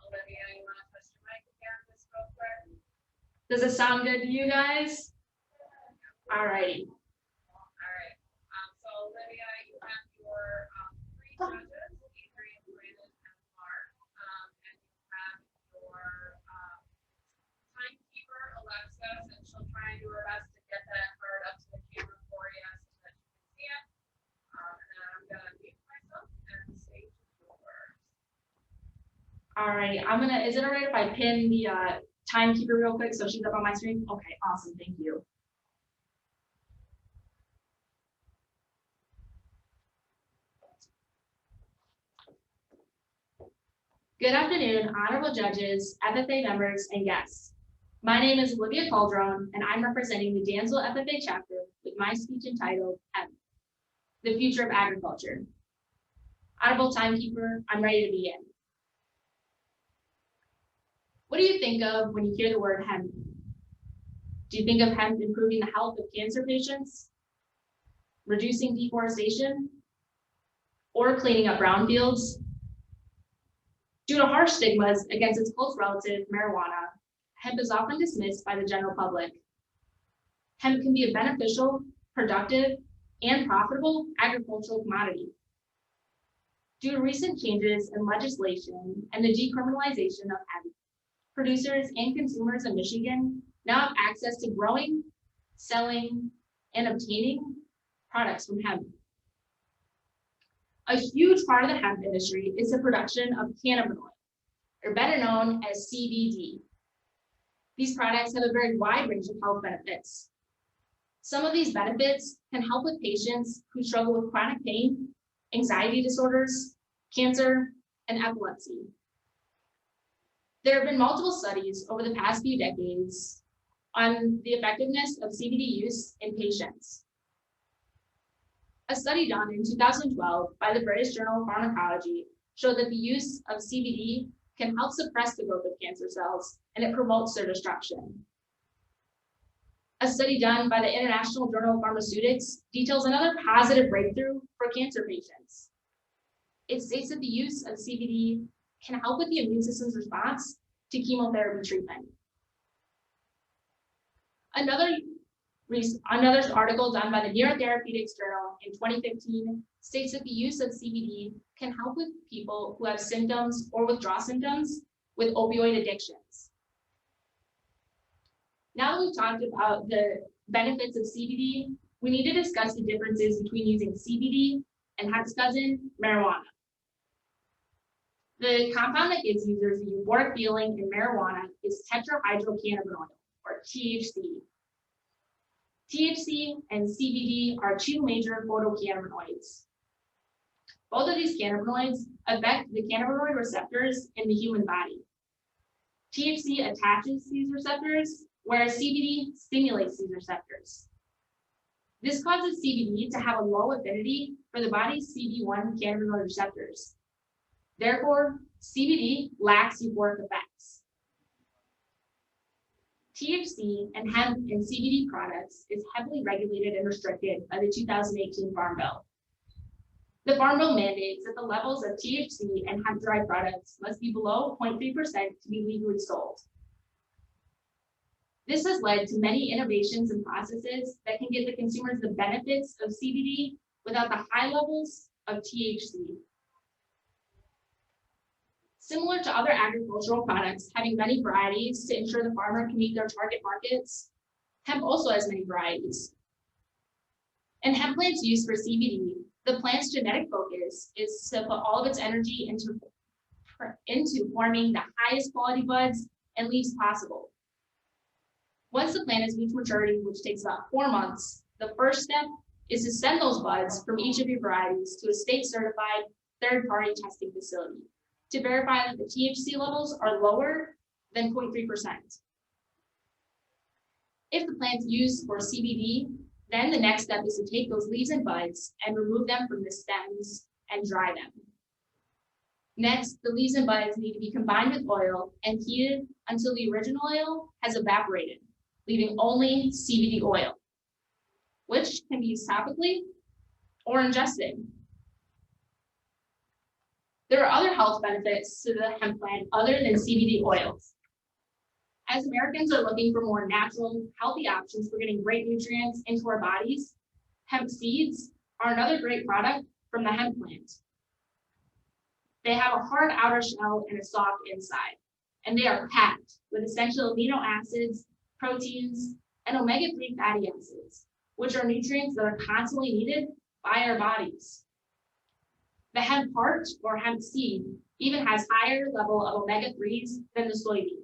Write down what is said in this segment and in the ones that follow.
Olivia, you want to test your mic again just real quick? Does it sound good to you guys? All righty. All right. So Olivia, you have your three judges, Adrian, Brandon, and Mark. And you have your timekeeper, Alexis, and she'll try and do her best to get that card up to the camera for you so that you can see it. And then I'm gonna mute myself and stage is yours. All righty. Is it all right if I pin the timekeeper real quick so she's up on my screen? Okay, awesome. Thank you. Good afternoon, honorable judges, FFA members, and guests. My name is Olivia Calderon, and I'm representing the Dansville FFA chapter with my speech entitled Hemp, the Future of Agriculture. Honorable timekeeper, I'm ready to begin. What do you think of when you hear the word hemp? Do you think of hemp improving the health of cancer patients, reducing deforestation, or cleaning up brownfields? Due to harsh stigmas against its close relative, marijuana, hemp is often dismissed by the general public. Hemp can be a beneficial, productive, and profitable agricultural commodity. Due to recent changes in legislation and the decriminalization of hemp, producers and consumers in Michigan now have access to growing, selling, and obtaining products from hemp. A huge part of the hemp industry is the production of cannabinoid, or better known as CBD. These products have a very wide range of health benefits. Some of these benefits can help with patients who struggle with chronic pain, anxiety disorders, cancer, and epilepsy. There have been multiple studies over the past few decades on the effectiveness of CBD use in patients. A study done in 2012 by the British Journal of Pharmacology showed that the use of CBD can help suppress the growth of cancer cells, and it promotes their destruction. A study done by the International Journal of Pharmaceutics details another positive breakthrough for cancer patients. It states that the use of CBD can help with the immune system's response to chemotherapy treatment. Another article done by the Neurotherapeutics Journal in 2015 states that the use of CBD can help with people who have symptoms or withdrawal symptoms with opioid addictions. Now that we've talked about the benefits of CBD, we need to discuss the differences between using CBD and hemp's cousin, marijuana. The compound that gives users the euphoric feeling in marijuana is tetrahydrocannabinol, or THC. THC and CBD are two major phytocannabinoids. Both of these cannabinoids affect the cannabinoid receptors in the human body. THC attaches these receptors, whereas CBD stimulates these receptors. This causes CBD to have a low affinity for the body's CB1 cannabinoid receptors. Therefore, CBD lacks euphoric effects. THC and hemp and CBD products is heavily regulated and restricted by the 2018 Farm Bill. The Farm Bill mandates that the levels of THC and hemp-derived products must be below 0.3% to be legally sold. This has led to many innovations and processes that can give the consumers the benefits of CBD without the high levels of THC. Similar to other agricultural products having many varieties to ensure the farmer can meet their target markets, hemp also has many varieties. In hemp plants used for CBD, the plant's genetic focus is to put all of its energy into forming the highest quality buds and leaves possible. Once the plant has reached maturity, which takes about 4 months, the first step is to send those buds from each of your varieties to a state-certified third-party testing facility to verify that the THC levels are lower than 0.3%. If the plant's used for CBD, then the next step is to take those leaves and buds and remove them from the stems and dry them. Next, the leaves and buds need to be combined with oil and heated until the original oil has evaporated, leaving only CBD oil, which can be used topically or ingested. There are other health benefits to the hemp plant other than CBD oils. As Americans are looking for more natural, healthy options for getting great nutrients into our bodies, hemp seeds are another great product from the hemp plant. They have a hard outer shell and a soft inside, and they are packed with essential amino acids, proteins, and omega-3 fatty acids, which are nutrients that are constantly needed by our bodies. The hemp heart or hemp seed even has higher level of omega-3s than the soybean.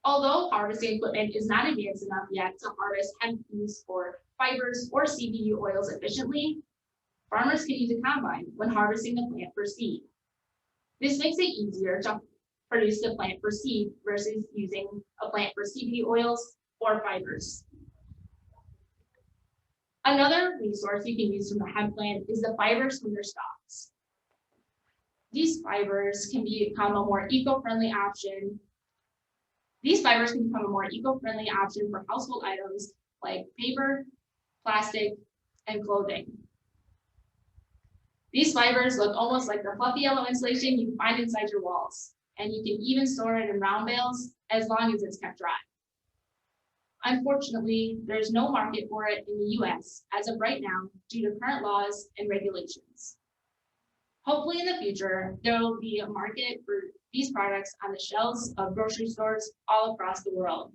Although harvesting equipment is not advanced enough yet to harvest hemp use for fibers or CBD oils efficiently, farmers can use a combine when harvesting the plant for seed. This makes it easier to produce the plant for seed versus using a plant for CBD oils or fibers. Another resource you can use from the hemp plant is the fibers from their stalks. These fibers can become a more eco-friendly option. These fibers can become a more eco-friendly option for household items like paper, plastic, and clothing. These fibers look almost like the fluffy yellow insulation you find inside your walls, and you can even store it in round bales as long as it's kept dry. Unfortunately, there's no market for it in the US as of right now due to current laws and regulations. Hopefully in the future, there will be a market for these products on the shelves of grocery stores all across the world.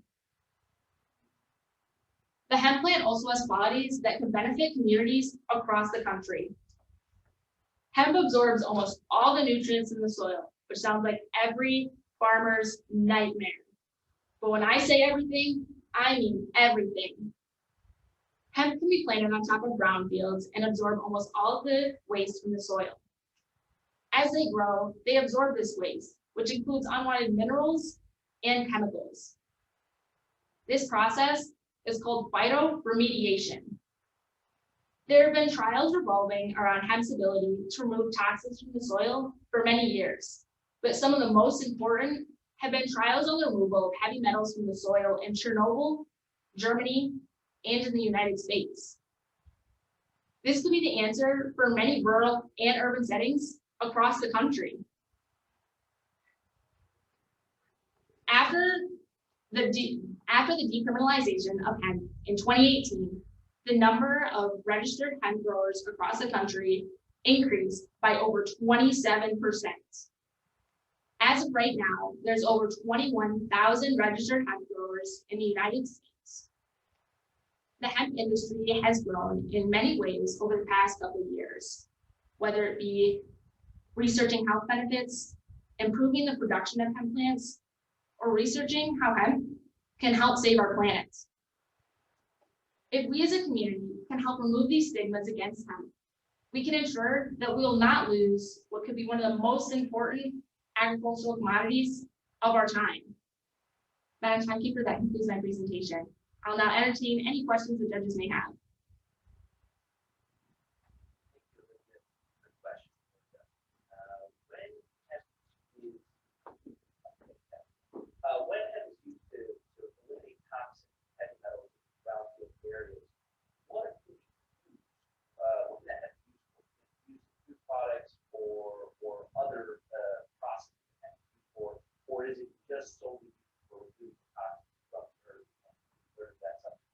The hemp plant also has qualities that can benefit communities across the country. Hemp absorbs almost all the nutrients in the soil, which sounds like every farmer's nightmare. But when I say everything, I mean everything. Hemp can be planted on top of brown fields and absorb almost all of the waste from the soil. As they grow, they absorb this waste, which includes unwanted minerals and chemicals. This process is called phytoremediation. There have been trials revolving around hemp's ability to remove toxins from the soil for many years, but some of the most important have been trials on the removal of heavy metals from the soil in Chernobyl, Germany, and in the United States. This could be the answer for many rural and urban settings across the country. After the decriminalization of hemp in 2018, the number of registered hemp growers across the country increased by over 27%. As of right now, there's over 21,000 registered hemp growers in the United States. The hemp industry has grown in many ways over the past couple of years, whether it be researching health benefits, improving the production of hemp plants, or researching how hemp can help save our planet. If we as a community can help remove these stigmas against hemp, we can ensure that we will not lose what could be one of the most important agricultural commodities of our time. Madam Timekeeper, that concludes my presentation. I'll now entertain any questions the judges may have. When hemp is used to eliminate toxic heavy metals in brownfield areas, what can that hemp use food products or other processing that or is it just solely for removing toxic from the earth? Or is that something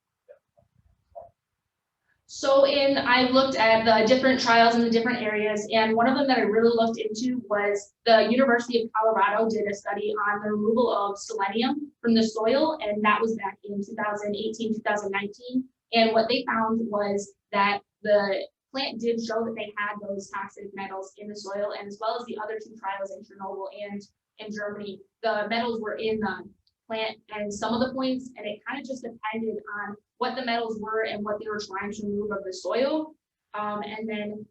So I looked at the different trials in the different areas, and one of them that I really looked into was the University of Colorado did a study on the removal of selenium from the soil, and that was back in 2018, 2019. And what they found was that the plant did show that they had those toxic metals in the soil, and as well as the other two trials in Chernobyl and in Germany, the metals were in the plant and some of the points, and it kind of just depended on what the metals were and what they were trying to remove of the soil. And then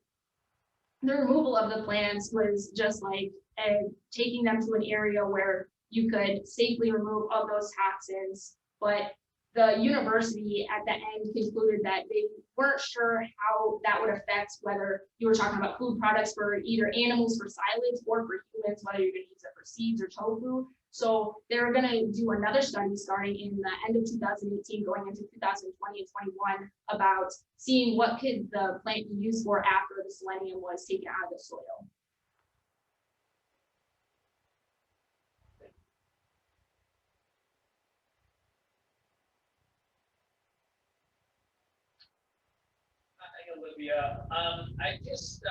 the removal of the plants was just like taking them to an area where you could safely remove all those toxins. But the university at the end concluded that they weren't sure how that would affect whether you were talking about food products for either animals for silage or for humans, whether you're going to use it for seeds or tofu. So they're going to do another study starting in the end of 2018, going into 2020 and 21 about seeing what could the plant be used for after the selenium was taken out of the soil. Olivia. I just,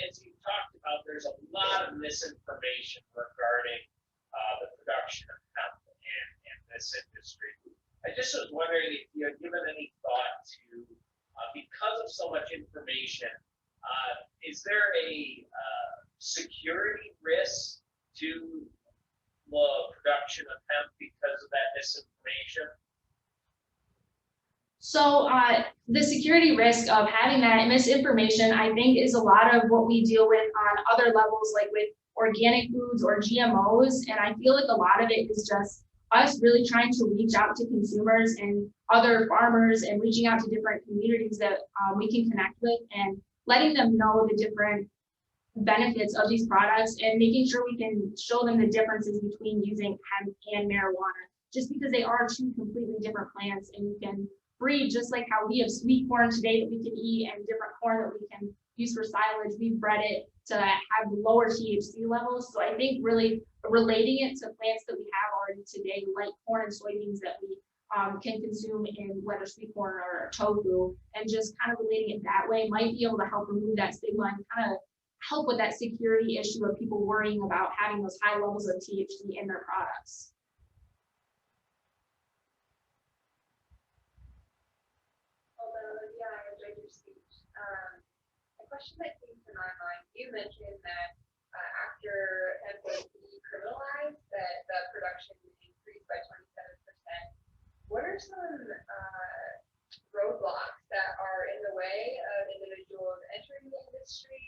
as you talked about, there's a lot of misinformation regarding the production of hemp in this industry. I just was wondering if you had given any thought to, because of so much information, is there a security risk to the production of hemp because of that misinformation? So the security risk of having that misinformation, I think, is a lot of what we deal with on other levels, like with organic foods or GMOs. And I feel like a lot of it is just us really trying to reach out to consumers and other farmers and reaching out to different communities that we can connect with and letting them know the different benefits of these products and making sure we can show them the differences between using hemp and marijuana, just because they are two completely different plants and you can breed just like how we have sweet corn today that we can eat and different corn that we can use for silage. We've bred it to have lower THC levels. So I think really relating it to plants that we have already today, like corn and soybeans that we can consume in whether sweet corn or tofu, and just kind of relating it that way might be able to help remove that stigma and kind of help with that security issue of people worrying about having those high levels of THC in their products. A question that came to my mind, you mentioned that after hemp was decriminalized, that the production increased by 27%. What are some roadblocks that are in the way of individuals entering the industry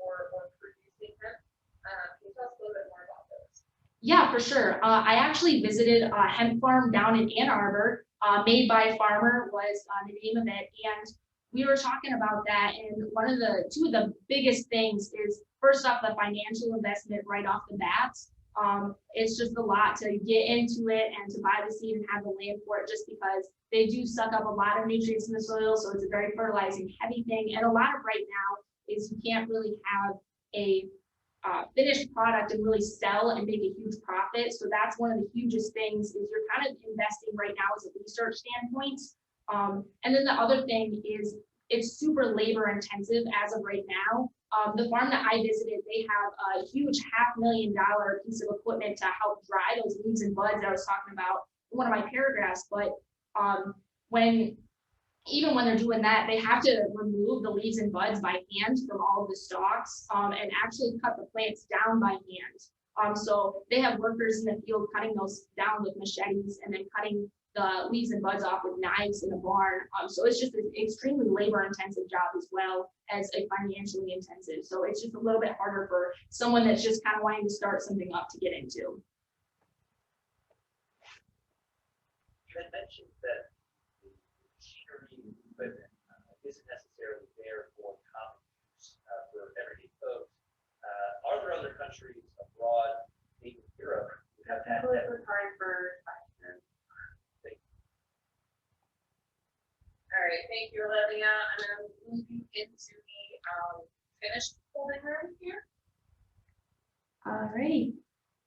or producing hemp? Can you tell us a little bit more about those? Yeah, for sure. I actually visited a hemp farm down in Ann Arbor. Made by Farmer was the name of it, and we were talking about that. And two of the biggest things is, first off, the financial investment right off the bat. It's just a lot to get into it and to buy the seed and have the land for it, just because they do suck up a lot of nutrients in the soil. So it's a very fertilizing heavy thing. And a lot of right now is you can't really have a finished product and really sell and make a huge profit. So that's one of the hugest things, is you're kind of investing right now as a research standpoint. And then the other thing is it's super labor intensive as of right now. The farm that I visited, they have a huge $500,000 piece of equipment to help dry those leaves and buds that I was talking about in one of my paragraphs. But even when they're doing that, they have to remove the leaves and buds by hand from all of the stalks and actually cut the plants down by hand. So they have workers in the field cutting those down with machetes and then cutting the leaves and buds off with knives in a barn. So it's just an extremely labor intensive job as well as a financially intensive. So it's just a little bit harder for someone that's just kind of wanting to start something up to get into. You had mentioned that the machinery and equipment isn't necessarily there for common use for everyday folks. Are there other countries abroad, maybe Europe, who have had that? All right, thank you, Olivia. I'm going to move you into the finished holding room here. All right.